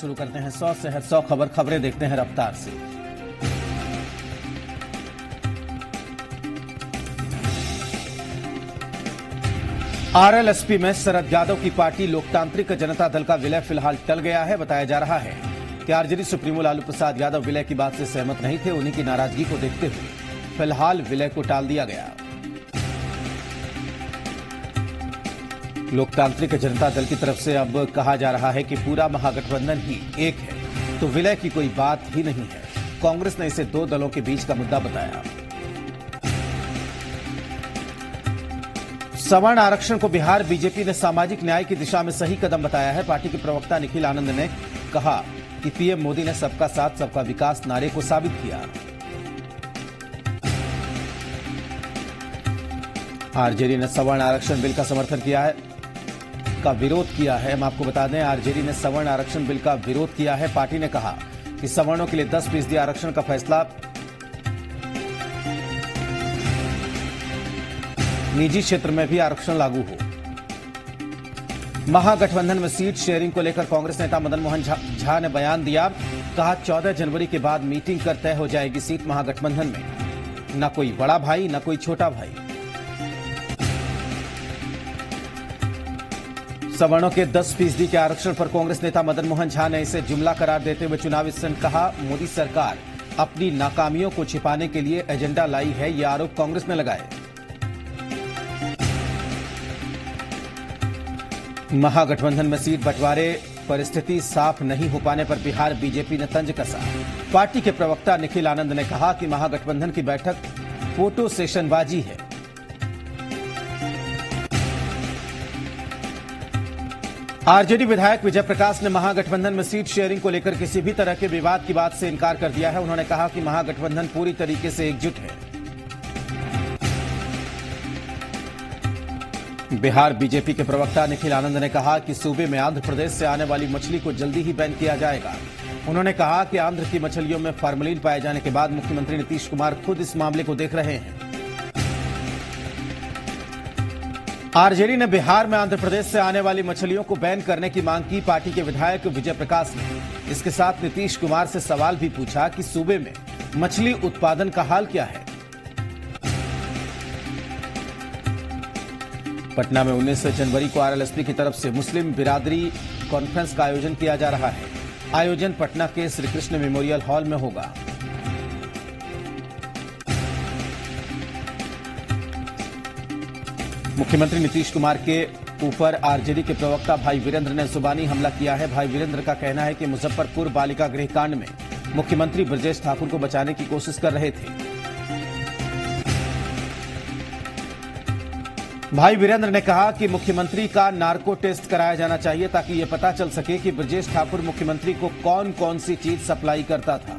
शुरू करते हैं 100 शहर 100 खबरें देखते हैं रफ्तार से। आरएलएसपी में शरद यादव की पार्टी लोकतांत्रिक जनता दल का विलय फिलहाल टल गया है। बताया जा रहा है कि आरजेडी सुप्रीमो लालू प्रसाद यादव विलय की बात से सहमत नहीं थे। उन्हीं की नाराजगी को देखते हुए फिलहाल विलय को टाल दिया गया। लोकतांत्रिक जनता दल की तरफ से अब कहा जा रहा है कि पूरा महागठबंधन ही एक है, तो विलय की कोई बात ही नहीं है। कांग्रेस ने इसे दो दलों के बीच का मुद्दा बताया। सवर्ण आरक्षण को बिहार बीजेपी ने सामाजिक न्याय की दिशा में सही कदम बताया है। पार्टी के प्रवक्ता निखिल आनंद ने कहा कि पीएम मोदी ने सबका साथ सबका विकास नारे को साबित किया। आरजेडी ने सवर्ण आरक्षण बिल का समर्थन किया है, का विरोध किया है। हम आपको बता दें, आरजेडी ने सवर्ण आरक्षण बिल का विरोध किया है। पार्टी ने कहा कि सवर्णों के लिए 10% आरक्षण का फैसला निजी क्षेत्र में भी आरक्षण लागू हो। महागठबंधन में सीट शेयरिंग को लेकर कांग्रेस नेता मदन मोहन झा ने बयान दिया। कहा 14 जनवरी के बाद मीटिंग कर तय हो जाएगी सीट महागठबंधन में। न कोई बड़ा भाई न कोई छोटा भाई। सवर्णों के 10% के आरक्षण पर कांग्रेस नेता मदन मोहन झा ने इसे जुमला करार देते हुए चुनावी स्टंट कहा। मोदी सरकार अपनी नाकामियों को छिपाने के लिए एजेंडा लाई है, यह आरोप कांग्रेस ने लगाए। महागठबंधन में सीट बंटवारे पर स्थिति साफ नहीं हो पाने पर बिहार बीजेपी ने तंज कसा। पार्टी के प्रवक्ता निखिल आनंद ने कहा कि महागठबंधन की बैठक फोटो सेशनबाजी है। आरजेडी विधायक विजय प्रकाश ने महागठबंधन में सीट शेयरिंग को लेकर किसी भी तरह के विवाद की बात से इनकार कर दिया है। उन्होंने कहा कि महागठबंधन पूरी तरीके से एकजुट है। बिहार बीजेपी के प्रवक्ता निखिल आनंद ने कहा कि सूबे में आंध्र प्रदेश से आने वाली मछली को जल्दी ही बैन किया जाएगा। उन्होंने कहा कि आंध्र की मछलियों में फार्मलिन पाए जाने के बाद मुख्यमंत्री नीतीश कुमार खुद इस मामले को देख रहे हैं। आरजेडी ने बिहार में आंध्र प्रदेश से आने वाली मछलियों को बैन करने की मांग की। पार्टी के विधायक विजय प्रकाश ने इसके साथ नीतीश कुमार से सवाल भी पूछा कि सूबे में मछली उत्पादन का हाल क्या है। पटना में 19 जनवरी को आरएलएसपी की तरफ से मुस्लिम बिरादरी कॉन्फ्रेंस का आयोजन किया जा रहा है। आयोजन पटना के श्री कृष्ण मेमोरियल हॉल में होगा। मुख्यमंत्री नीतीश कुमार के ऊपर आरजेडी के प्रवक्ता भाई वीरेंद्र ने जुबानी हमला किया है। भाई वीरेंद्र का कहना है कि मुजफ्फरपुर बालिका गृह कांड में मुख्यमंत्री ब्रजेश ठाकुर को बचाने की कोशिश कर रहे थे। भाई वीरेंद्र ने कहा कि मुख्यमंत्री का नार्को टेस्ट कराया जाना चाहिए ताकि यह पता चल सके कि ब्रजेश ठाकुर मुख्यमंत्री को कौन कौन सी चीज सप्लाई करता था।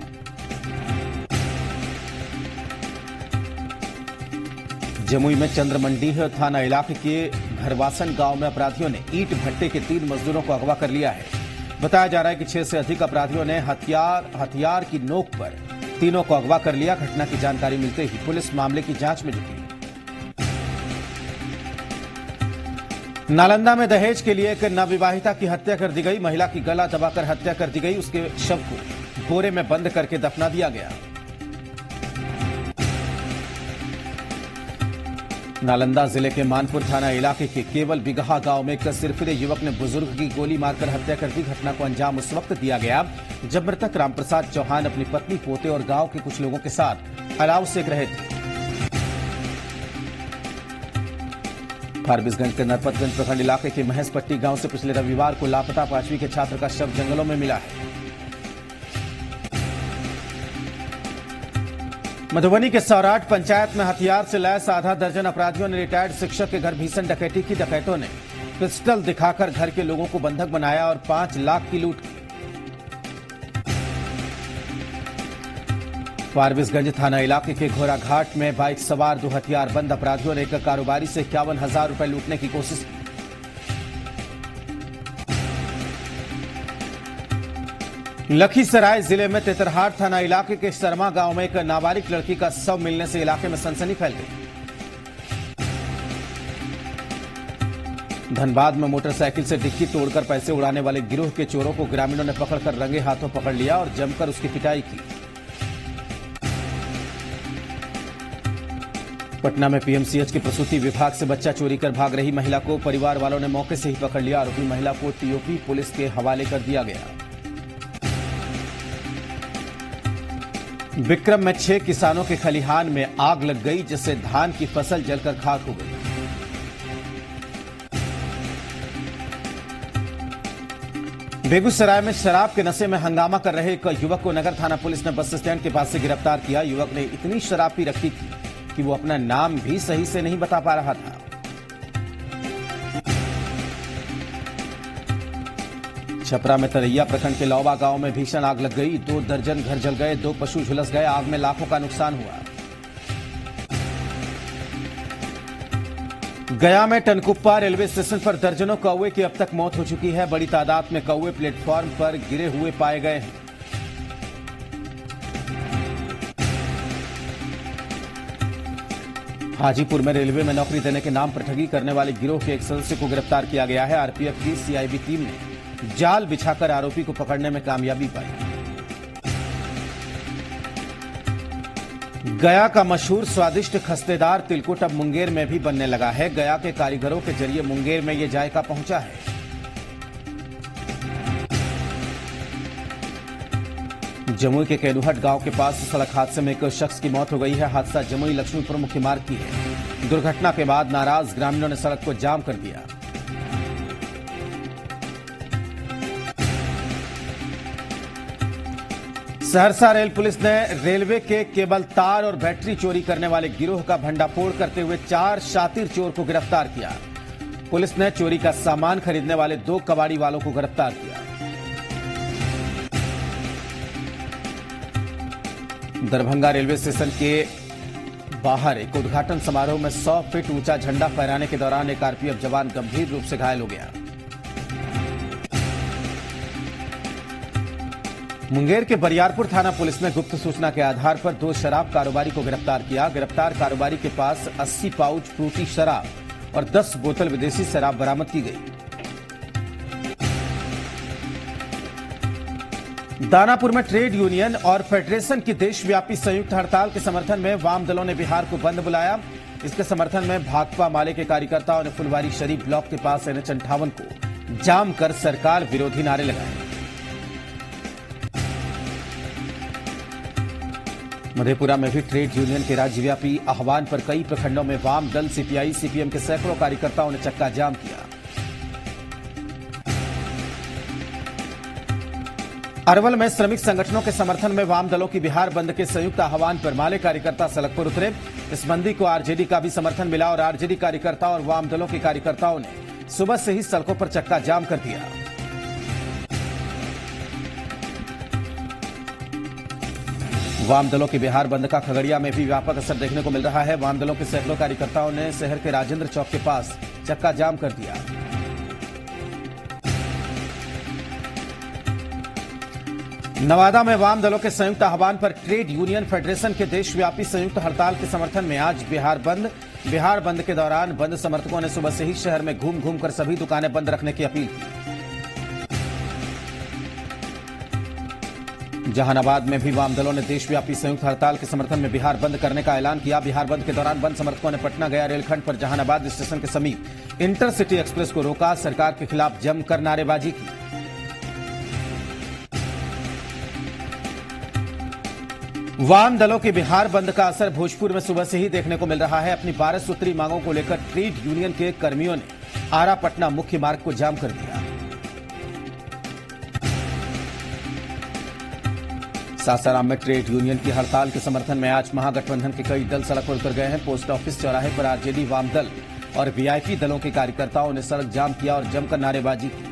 जमुई में चंद्रमंडीह थाना इलाके के घरवासन गांव में अपराधियों ने ईंट भट्टे के 3 मजदूरों को अगवा कर लिया है। बताया जा रहा है कि 6 से अधिक अपराधियों ने हथियार की नोक पर तीनों को अगवा कर लिया। घटना की जानकारी मिलते ही पुलिस मामले की जांच में जुटी। नालंदा में दहेज के लिए एक नवविवाहिता की हत्या कर दी गई। महिला की गला दबाकर हत्या कर दी गई। उसके शव को बोरे में बंद करके दफना दिया गया। नालंदा जिले के मानपुर थाना इलाके के केवल बिगहा गांव में एक सिरफिरे युवक ने बुजुर्ग की गोली मारकर हत्या कर दी। घटना को अंजाम उस वक्त दिया गया जब मृतक रामप्रसाद चौहान अपनी पत्नी, पोते और गांव के कुछ लोगों के साथ अलाव सेक रहे थे। फारबिसगंज के नरपतगंज प्रखंड इलाके के महेशपट्टी गांव से पिछले रविवार को लापता 5वीं के छात्र का शव जंगलों में मिला है। मधुबनी के सौराठ पंचायत में हथियार से लैस आधा दर्जन अपराधियों ने रिटायर्ड शिक्षक के घर भीषण डकैती की। डकैतों ने पिस्टल दिखाकर घर के लोगों को बंधक बनाया और 5 लाख की लूट की। फारबिसगंज थाना इलाके के घोड़ाघाट में बाइक सवार 2 हथियारबंद अपराधियों ने एक कारोबारी से 51,000 रुपए लूटने की कोशिश की। लखीसराय जिले में तेतरहाट थाना इलाके के शर्मा गांव में एक नाबालिग लड़की का शव मिलने से इलाके में सनसनी फैल गई। धनबाद में मोटरसाइकिल से डिक्की तोड़कर पैसे उड़ाने वाले गिरोह के चोरों को ग्रामीणों ने पकड़कर रंगे हाथों पकड़ लिया और जमकर उसकी पिटाई की। पटना में पीएमसीएच के प्रसूति विभाग से बच्चा चोरी कर भाग रही महिला को परिवार वालों ने मौके से ही पकड़ लिया। आरोपी महिला को टीओपी पुलिस के हवाले कर दिया गया। विक्रम में 6 किसानों के खलिहान में आग लग गई, जिससे धान की फसल जलकर खाक हो गई। बेगूसराय में शराब के नशे में हंगामा कर रहे एक युवक को नगर थाना पुलिस ने बस स्टैंड के पास से गिरफ्तार किया। युवक ने इतनी शराब पी रखी थी कि वो अपना नाम भी सही से नहीं बता पा रहा था। छपरा में तरैया प्रखंड के लौबा गांव में भीषण आग लग गई। 2 दर्जन घर जल गए, 2 पशु झुलस गए। आग में लाखों का नुकसान हुआ। गया में टनकुप्पा रेलवे स्टेशन पर दर्जनों कौवे की अब तक मौत हो चुकी है। बड़ी तादाद में कौवे प्लेटफॉर्म पर गिरे हुए पाए गए हैं। हाजीपुर में रेलवे में नौकरी देने के नाम पर ठगी करने वाले गिरोह के एक सदस्य को गिरफ्तार किया गया है। आरपीएफ की सीआईबी टीम ने जाल बिछाकर आरोपी को पकड़ने में कामयाबी पाई। गया का मशहूर स्वादिष्ट खस्तेदार तिलकुट अब मुंगेर में भी बनने लगा है। गया के कारीगरों के जरिए मुंगेर में यह जायका पहुंचा है। जमुई के केलुहट गांव के पास सड़क हादसे में एक शख्स की मौत हो गई है। हादसा जमुई लक्ष्मीपुर मुख्य मार्ग की है। दुर्घटना के बाद नाराज ग्रामीणों ने सड़क को जाम कर दिया। सहरसा रेल पुलिस ने रेलवे के केबल तार और बैटरी चोरी करने वाले गिरोह का भंडाफोड़ करते हुए 4 शातिर चोर को गिरफ्तार किया। पुलिस ने चोरी का सामान खरीदने वाले 2 कबाड़ी वालों को गिरफ्तार किया। दरभंगा रेलवे स्टेशन के बाहर एक उद्घाटन समारोह में 100 फीट ऊंचा झंडा फहराने के दौरान एक आरपीएफ जवान गंभीर रूप से घायल हो गया। मुंगेर के बरियारपुर थाना पुलिस ने गुप्त सूचना के आधार पर 2 शराब कारोबारी को गिरफ्तार किया। गिरफ्तार कारोबारी के पास 80 पाउच फ्रूटी शराब और 10 बोतल विदेशी शराब बरामद की गई। दानापुर में ट्रेड यूनियन और फेडरेशन की देशव्यापी संयुक्त हड़ताल के समर्थन में वाम दलों ने बिहार को बंद बुलाया। इसके समर्थन में भाकपा माले के कार्यकर्ताओं ने फुलवारी शरीफ ब्लॉक के पास NH-58 को जाम कर सरकार विरोधी नारे लगाए। मधेपुरा में भी ट्रेड यूनियन के राज्यव्यापी आह्वान पर कई प्रखंडों में वाम दल, सीपीआई, सीपीएम के सैकड़ों कार्यकर्ताओं ने चक्का जाम किया। अरवल में श्रमिक संगठनों के समर्थन में वाम दलों की बिहार बंद के संयुक्त आह्वान पर माले कार्यकर्ता सड़क पर उतरे। इस बंदी को आरजेडी का भी समर्थन मिला और आरजेडी कार्यकर्ताओं और वाम दलों के कार्यकर्ताओं ने सुबह से ही सड़कों पर चक्का जाम कर दिया। वाम दलों के बिहार बंद का खगड़िया में भी व्यापक असर देखने को मिल रहा है। वाम दलों के सैकड़ों कार्यकर्ताओं ने शहर के राजेंद्र चौक के पास चक्का जाम कर दिया। नवादा में वाम दलों के संयुक्त आह्वान पर ट्रेड यूनियन फेडरेशन के देशव्यापी संयुक्त हड़ताल के समर्थन में आज बिहार बंद के दौरान बंद समर्थकों ने सुबह से ही शहर में घूम घूम कर सभी दुकानें बंद रखने की अपील की। जहानाबाद में भी वाम दलों ने देशव्यापी संयुक्त हड़ताल के समर्थन में बिहार बंद करने का ऐलान किया। बिहार बंद के दौरान बंद समर्थकों ने पटना गया रेलखंड पर जहानाबाद स्टेशन के समीप इंटरसिटी एक्सप्रेस को रोका। सरकार के खिलाफ जमकर नारेबाजी की। वाम दलों के बिहार बंद का असर भोजपुर में सुबह से ही देखने को मिल रहा है। अपनी 12 सूत्री मांगों को लेकर ट्रेड यूनियन के कर्मियों ने आरा पटना मुख्य मार्ग को जाम कर दिया। सासाराम में ट्रेड यूनियन की हड़ताल के समर्थन में आज महागठबंधन के कई दल सड़क पर उतर गए हैं। पोस्ट ऑफिस चौराहे पर आरजेडी, वाम दल और वीआईपी दलों के कार्यकर्ताओं ने सड़क जाम किया और जमकर नारेबाजी की।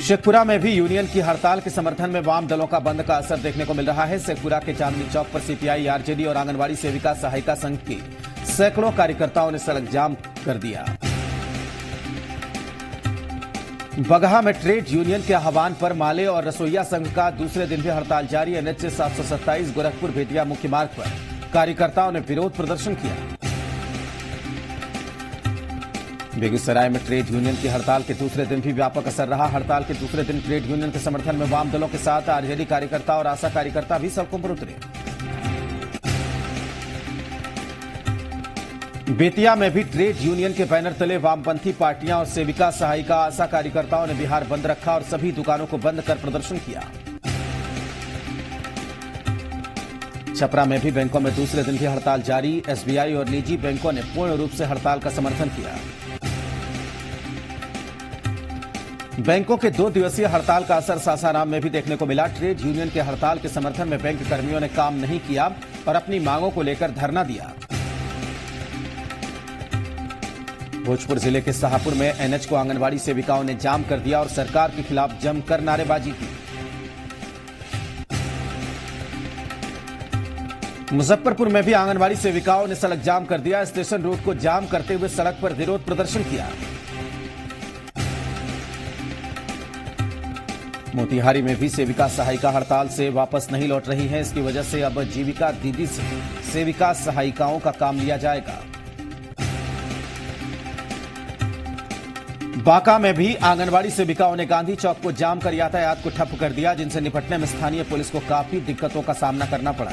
शेखपुरा में भी यूनियन की हड़ताल के समर्थन में वाम दलों का बंद का असर देखने को मिल रहा है। शेखपुरा के चांदनी चौक पर सीपीआई, आरजेडी और आंगनबाड़ी सेविका सहायता संघ के सैकड़ों कार्यकर्ताओं ने सड़क जाम कर दिया। बगहा में ट्रेड यूनियन के आह्वान पर माले और रसोईया संघ का दूसरे दिन भी हड़ताल जारी। NH 727 गोरखपुर भेटिया मुख्य मार्ग पर कार्यकर्ताओं ने विरोध प्रदर्शन किया। बेगूसराय में ट्रेड यूनियन की हड़ताल के दूसरे दिन भी व्यापक असर रहा। हड़ताल के दूसरे दिन ट्रेड यूनियन के समर्थन में वाम दलों के साथ आरजेडी कार्यकर्ता और आशा कार्यकर्ता भी सड़कों पर उतरे। बेतिया में भी ट्रेड यूनियन के बैनर तले वामपंथी पार्टियां और सेविका सहायिका आशा कार्यकर्ताओं ने बिहार बंद रखा और सभी दुकानों को बंद कर प्रदर्शन किया। छपरा में भी बैंकों में दूसरे दिन भी हड़ताल जारी। एसबीआई और निजी बैंकों ने पूर्ण रूप से हड़ताल का समर्थन किया। बैंकों के 2 दिवसीय हड़ताल का असर सासाराम में भी देखने को मिला। ट्रेड यूनियन के हड़ताल के समर्थन में बैंक कर्मियों ने काम नहीं किया और अपनी मांगों को लेकर धरना दिया। भोजपुर जिले के शाहपुर में एनएच को आंगनबाड़ी सेविकाओं ने जाम कर दिया और सरकार के खिलाफ जमकर नारेबाजी की। मुजफ्फरपुर में भी आंगनबाड़ी सेविकाओं ने सड़क जाम कर दिया। स्टेशन रोड को जाम करते हुए सड़क पर विरोध प्रदर्शन किया। मोतिहारी में भी सेविका सहायिका हड़ताल से वापस नहीं लौट रही हैं। इसकी वजह से अब जीविका दीदी से सेविका सहायिकाओं का काम लिया जाएगा। बांका में भी आंगनबाड़ी सेविकाओं ने गांधी चौक को जाम कर यातायात को ठप कर दिया, जिनसे निपटने में स्थानीय पुलिस को काफी दिक्कतों का सामना करना पड़ा।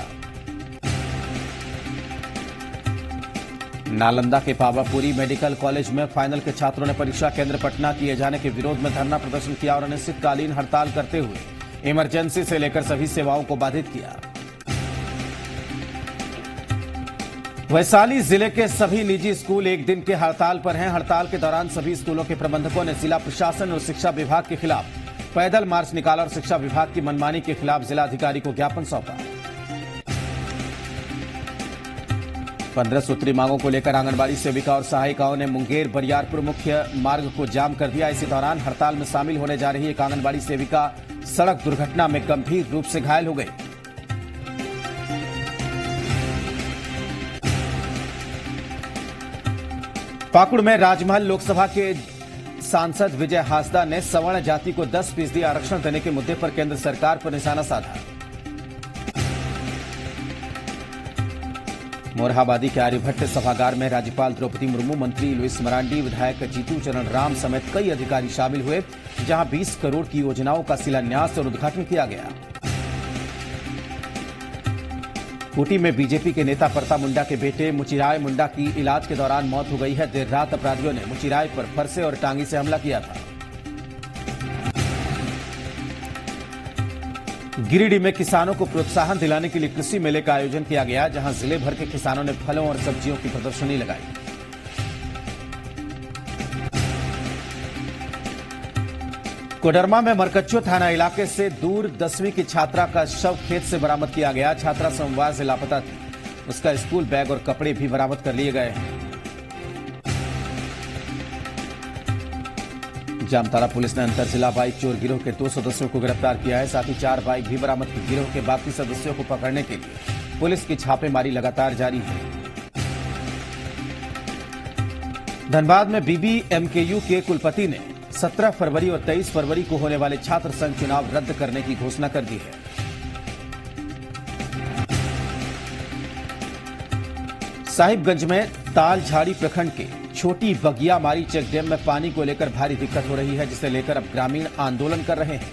नालंदा के पावापुरी मेडिकल कॉलेज में फाइनल के छात्रों ने परीक्षा केंद्र पटना किए जाने के विरोध में धरना प्रदर्शन किया और अनिश्चितकालीन हड़ताल करते हुए इमरजेंसी से लेकर सभी सेवाओं को बाधित किया। वैशाली जिले के सभी निजी स्कूल एक दिन के हड़ताल पर हैं। हड़ताल के दौरान सभी स्कूलों के प्रबंधकों ने जिला प्रशासन और शिक्षा विभाग के खिलाफ पैदल मार्च निकाला और शिक्षा विभाग की मनमानी के खिलाफ जिलाधिकारी को ज्ञापन सौंपा। 15 सूत्री मांगों को लेकर आंगनबाड़ी सेविका और सहायिकाओं ने मुंगेर बरियारपुर मुख्य मार्ग को जाम कर दिया। इसी दौरान हड़ताल में शामिल होने जा रही एक आंगनबाड़ी सेविका सड़क दुर्घटना में गंभीर रूप से घायल हो गई। पाकुड़ में राजमहल लोकसभा के सांसद विजय हांसदा ने सवर्ण जाति को 10% आरक्षण देने के मुद्दे पर केंद्र सरकार पर निशाना साधा। मोरहाबादी के आर्यभट्ट सभागार में राज्यपाल द्रौपदी मुर्मू, मंत्री लुइस मरांडी, विधायक जीतू चरण राम समेत कई अधिकारी शामिल हुए, जहां 20 करोड़ की योजनाओं का शिलान्यास और उद्घाटन किया गया। खूंटी में बीजेपी के नेता परता मुंडा के बेटे मुचिराय मुंडा की इलाज के दौरान मौत हो गई है। देर रात अपराधियों ने मुचिराय पर फरसे और टांगी से हमला किया था। गिरिडीह में किसानों को प्रोत्साहन दिलाने के लिए कृषि मेले का आयोजन किया गया, जहां जिले भर के किसानों ने फलों और सब्जियों की प्रदर्शनी लगाई। कोडरमा में मरकच्चो थाना इलाके से दूर 10वीं की छात्रा का शव खेत से बरामद किया गया। छात्रा सोमवार से लापता थी। उसका स्कूल बैग और कपड़े भी बरामद कर लिए गए हैं। जामताड़ा पुलिस ने अंतर जिला बाइक चोर गिरोह के 2 सदस्यों को गिरफ्तार किया है। साथ ही 4 बाइक भी बरामद की। गिरोह के बाकी सदस्यों को पकड़ने के लिए पुलिस की छापेमारी लगातार जारी है। धनबाद में बीबीएमकेयू के कुलपति ने 17 फरवरी और 23 फरवरी को होने वाले छात्र संघ चुनाव रद्द करने की घोषणा कर दी है। साहिबगंज में तालझाड़ी प्रखंड के छोटी बगिया मारी चेक डैम में पानी को लेकर भारी दिक्कत हो रही है, जिसे लेकर अब ग्रामीण आंदोलन कर रहे हैं।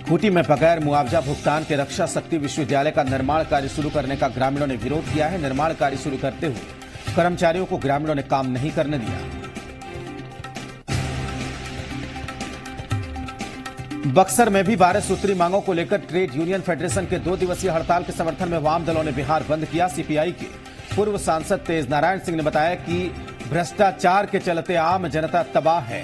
खूंटी में बगैर मुआवजा भुगतान के रक्षा शक्ति विश्वविद्यालय का निर्माण कार्य शुरू करने का ग्रामीणों ने विरोध किया है। निर्माण कार्य शुरू करते हुए कर्मचारियों को ग्रामीणों ने काम नहीं करने दिया। बक्सर में भी 12 सूत्री मांगों को लेकर ट्रेड यूनियन फेडरेशन के 2 दिवसीय हड़ताल के समर्थन में वाम दलों ने बिहार बंद किया। सीपीआई के पूर्व सांसद तेज नारायण सिंह ने बताया कि भ्रष्टाचार के चलते आम जनता तबाह है।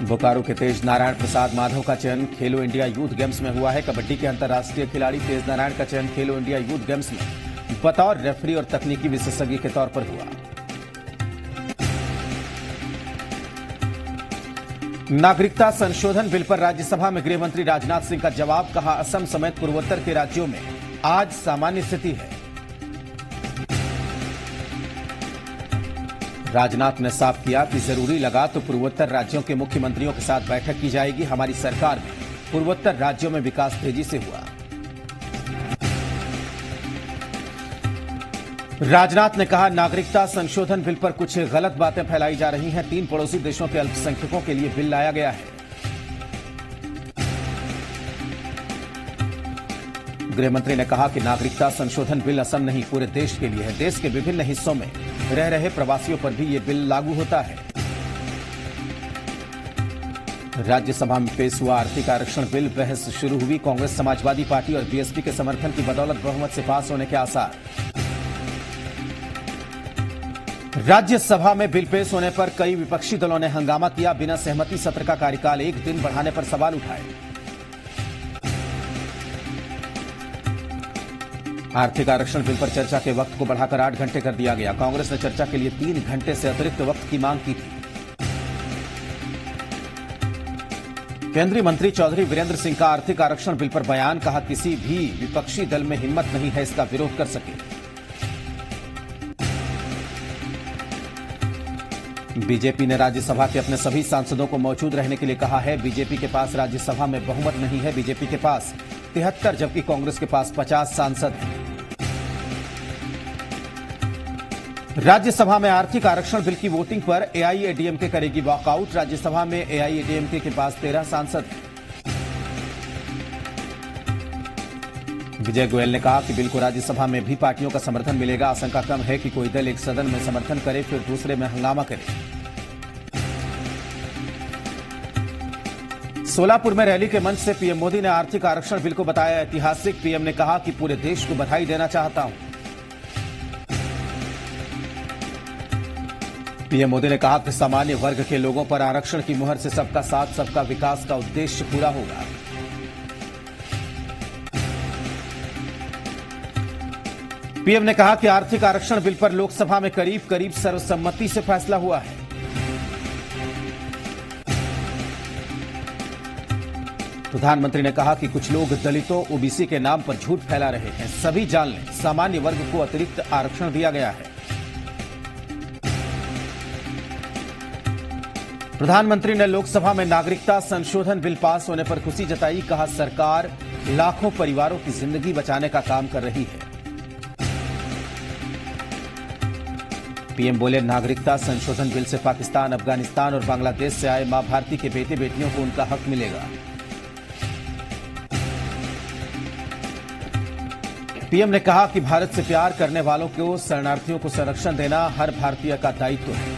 बोकारो के तेज नारायण प्रसाद माधव का चयन खेलो इंडिया यूथ गेम्स में हुआ है। कबड्डी के अंतर्राष्ट्रीय खिलाड़ी तेज नारायण का चयन खेलो इंडिया यूथ गेम्स में बतौर रेफरी और तकनीकी विशेषज्ञ के तौर पर हुआ। नागरिकता संशोधन बिल पर राज्यसभा में गृह मंत्री राजनाथ सिंह का जवाब। कहा, असम समेत पूर्वोत्तर के राज्यों में आज सामान्य स्थिति है। राजनाथ ने साफ किया कि जरूरी लगा तो पूर्वोत्तर राज्यों के मुख्यमंत्रियों के साथ बैठक की जाएगी। हमारी सरकार में पूर्वोत्तर राज्यों में विकास तेजी से हुआ। राजनाथ ने कहा, नागरिकता संशोधन बिल पर कुछ गलत बातें फैलाई जा रही हैं। 3 पड़ोसी देशों के अल्पसंख्यकों के लिए बिल लाया गया है। गृहमंत्री ने कहा कि नागरिकता संशोधन बिल असम नहीं, पूरे देश के लिए है। देश के विभिन्न हिस्सों में रह रहे प्रवासियों पर भी ये बिल लागू होता है। राज्यसभा में पेश हुआ आर्थिक आरक्षण बिल, बहस शुरू हुई। कांग्रेस, समाजवादी पार्टी और बीएसपी के समर्थन की बदौलत बहुमत से पास होने के आसार। राज्यसभा में बिल पेश होने पर कई विपक्षी दलों ने हंगामा किया। बिना सहमति सत्र का कार्यकाल 1 दिन बढ़ाने पर सवाल उठाए। आर्थिक आरक्षण बिल पर चर्चा के वक्त को बढ़ाकर 8 घंटे कर दिया गया। कांग्रेस ने चर्चा के लिए 3 घंटे से अतिरिक्त वक्त की मांग की थी। केंद्रीय मंत्री चौधरी वीरेंद्र सिंह का आर्थिक आरक्षण बिल पर बयान, कहा किसी भी विपक्षी दल में हिम्मत नहीं है इसका विरोध कर सके। बीजेपी ने राज्यसभा के अपने सभी सांसदों को मौजूद रहने के लिए कहा है। बीजेपी के पास राज्यसभा में बहुमत नहीं है। बीजेपी के पास 73 जबकि कांग्रेस के पास 50 सांसद हैं। राज्यसभा में आर्थिक आरक्षण बिल की वोटिंग पर एआईएडीएमके करेगी वॉकआउट। राज्यसभा में एआईएडीएमके के पास 13 सांसद हैं। विजय गोयल ने कहा कि बिल को राज्यसभा में भी पार्टियों का समर्थन मिलेगा। आशंका कम है कि कोई दल एक सदन में समर्थन करे फिर दूसरे में हंगामा करे। सोलापुर में रैली के मंच से पीएम मोदी ने आर्थिक आरक्षण बिल को बताया ऐतिहासिक। पीएम ने कहा कि पूरे देश को बधाई देना चाहता हूं। पीएम मोदी ने कहा कि सामान्य वर्ग के लोगों पर आरक्षण की मुहर से सबका साथ सबका विकास का उद्देश्य पूरा होगा। पीएम ने कहा कि आर्थिक आरक्षण बिल पर लोकसभा में करीब करीब सर्वसम्मति से फैसला हुआ है। प्रधानमंत्री ने कहा कि कुछ लोग दलितों, ओबीसी के नाम पर झूठ फैला रहे हैं। सभी जान लें, सामान्य वर्ग को अतिरिक्त आरक्षण दिया गया है। प्रधानमंत्री ने लोकसभा में नागरिकता संशोधन बिल पास होने पर खुशी जताई। कहा, सरकार लाखों परिवारों की जिंदगी बचाने का काम कर रही है। पीएम बोले, नागरिकता संशोधन बिल से पाकिस्तान, अफगानिस्तान और बांग्लादेश से आए मां भारती के बेटे बेटियों को उनका हक मिलेगा। पीएम ने कहा कि भारत से प्यार करने वालों को, शरणार्थियों को संरक्षण देना हर भारतीय का दायित्व है।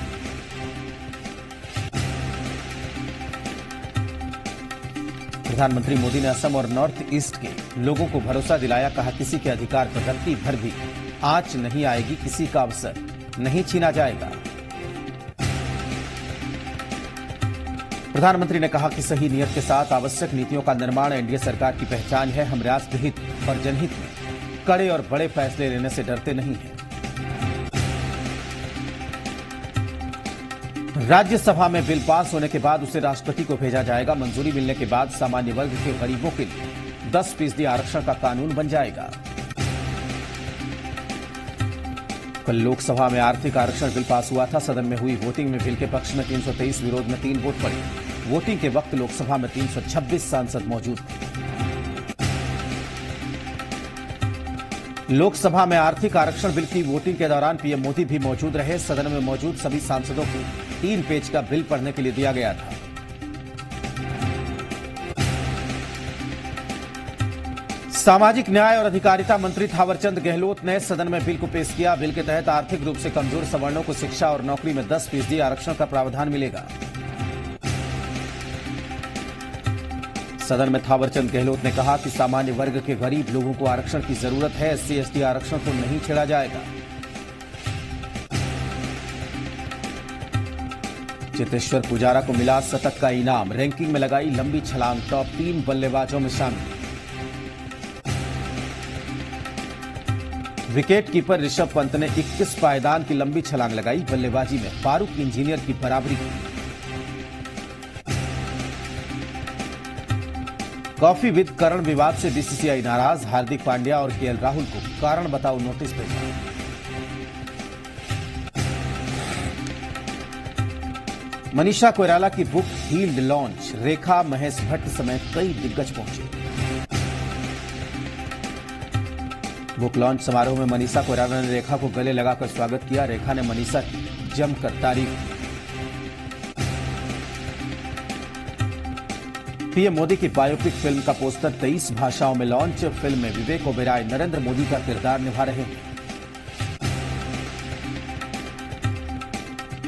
प्रधानमंत्री मोदी ने असम और नॉर्थ ईस्ट के लोगों को भरोसा दिलाया। कहा, किसी के अधिकार पर रत्ती भर भी आंच नहीं आएगी, किसी का अवसर नहीं छीना जाएगा। प्रधानमंत्री ने कहा कि सही नियत के साथ आवश्यक नीतियों का निर्माण एनडीए सरकार की पहचान है। हम राष्ट्रहित और जनहित में कड़े और बड़े फैसले लेने से डरते नहीं हैं। राज्यसभा में बिल पास होने के बाद उसे राष्ट्रपति को भेजा जाएगा। मंजूरी मिलने के बाद सामान्य वर्ग के गरीबों के लिए 10% आरक्षण का कानून बन जाएगा। कल लोकसभा में आर्थिक आरक्षण बिल पास हुआ था। सदन में हुई वोटिंग में बिल के पक्ष में 323, विरोध में 3 वोट पड़े। वोटिंग के वक्त लोकसभा में 326 सांसद मौजूद थे। लोकसभा में आर्थिक आरक्षण बिल की वोटिंग के दौरान पीएम मोदी भी मौजूद रहे। सदन में मौजूद सभी सांसदों को 3 पेज का बिल पढ़ने के लिए दिया गया था। सामाजिक न्याय और अधिकारिता मंत्री थावरचंद गहलोत ने सदन में बिल को पेश किया। बिल के तहत आर्थिक रूप से कमजोर सवर्णों को शिक्षा और नौकरी में 10% आरक्षण का प्रावधान मिलेगा। सदन में थावरचंद गहलोत ने कहा कि सामान्य वर्ग के गरीब लोगों को आरक्षण की जरूरत है। SC/ST आरक्षण को नहीं छेड़ा जाएगा। चेतेश्वर पुजारा को मिला शतक का इनाम। रैंकिंग में लगाई लंबी छलांग, टॉप 3 बल्लेबाजों में शामिल। विकेट कीपर ऋषभ पंत ने 21 पायदान की लंबी छलांग लगाई। बल्लेबाजी में फारूक इंजीनियर की बराबरी की। कॉफी विद करण विवाद से बीसीसीआई नाराज। हार्दिक पांड्या और केएल राहुल को कारण बताओ नोटिस भेजा। मनीषा कोइराला की बुक हील्ड लॉन्च। रेखा, महेश भट्ट समेत कई दिग्गज पहुंचे। बुक लॉन्च समारोह में मनीषा कोइराला ने रेखा को गले लगाकर स्वागत किया। रेखा ने मनीषा की जमकर तारीफ की। पीएम मोदी की बायोपिक फिल्म का पोस्टर 23 भाषाओं में लॉन्च। फिल्म में विवेक ओबेरॉय नरेंद्र मोदी का किरदार निभा रहे हैं।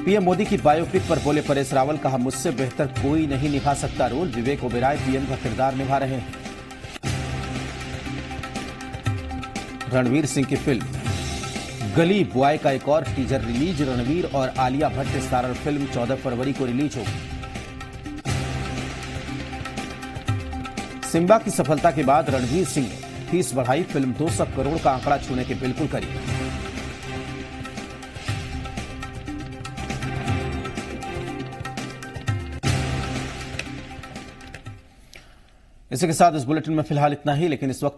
पीएम मोदी की बायोपिक पर बोले परेश रावल, कहा मुझसे बेहतर कोई नहीं निभा सकता रोल। विवेक ओबेरॉय पीएम का किरदार निभा रहे हैं। रणवीर सिंह की फिल्म गली बॉय का एक और टीजर रिलीज। रणवीर और आलिया भट्ट स्टारर फिल्म 14 फरवरी को रिलीज होगी। सिम्बा की सफलता के बाद रणवीर सिंह ने फीस बढ़ाई। फिल्म 200 करोड़ का आंकड़ा छूने के बिल्कुल करीब। इसी के साथ इस बुलेटिन में फिलहाल इतना ही, लेकिन इस वक्त